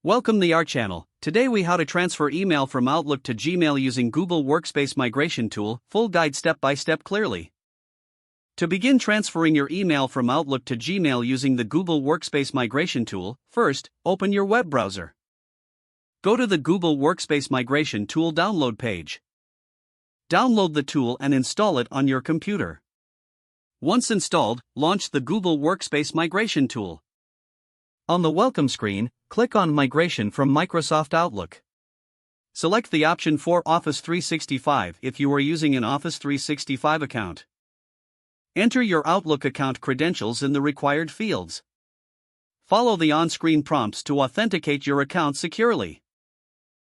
Welcome to our channel. Today we how to transfer email from Outlook to Gmail using Google Workspace Migration Tool, full guide step by step clearly. To begin transferring your email from Outlook to Gmail using the Google Workspace Migration Tool, first, open your web browser. Go to the Google Workspace Migration Tool download page. Download the tool and install it on your computer. Once installed, launch the Google Workspace Migration Tool. On the welcome screen, click on Migration from Microsoft Outlook. Select the option for Office 365 if you are using an Office 365 account. Enter your Outlook account credentials in the required fields. Follow the on-screen prompts to authenticate your account securely.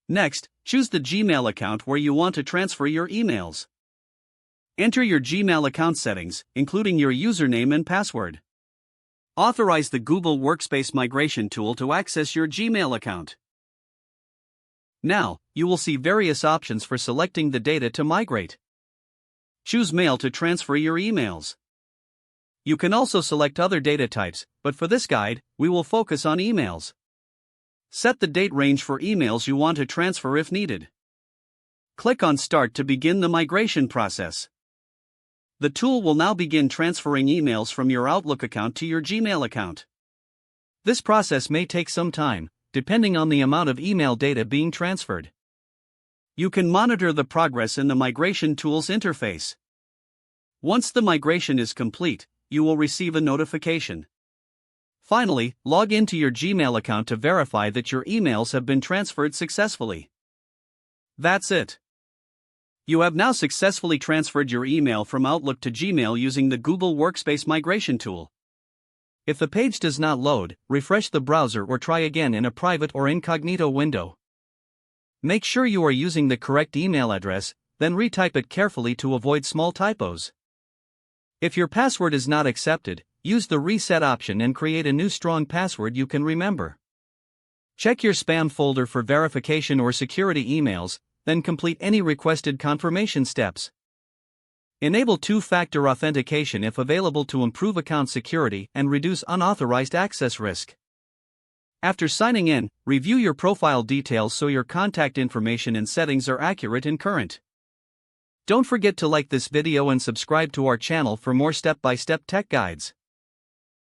Next, choose the Gmail account where you want to transfer your emails. Enter your Gmail account settings, including your username and password. Authorize the Google Workspace Migration Tool to access your Gmail account. Now, you will see various options for selecting the data to migrate. Choose Mail to transfer your emails. You can also select other data types, but for this guide, we will focus on emails. Set the date range for emails you want to transfer if needed. Click on Start to begin the migration process. The tool will now begin transferring emails from your Outlook account to your Gmail account. This process may take some time, depending on the amount of email data being transferred. You can monitor the progress in the Migration Tools interface. Once the migration is complete, you will receive a notification. Finally, log into your Gmail account to verify that your emails have been transferred successfully. That's it. You have now successfully transferred your email from Outlook to Gmail using the Google Workspace Migration Tool. If the page does not load, refresh the browser or try again in a private or incognito window. Make sure you are using the correct email address, then retype it carefully to avoid small typos. If your password is not accepted, use the reset option and create a new strong password you can remember. Check your spam folder for verification or security emails, then complete any requested confirmation steps. Enable two-factor authentication if available to improve account security and reduce unauthorized access risk. After signing in, review your profile details so your contact information and settings are accurate and current. Don't forget to like this video and subscribe to our channel for more step-by-step tech guides.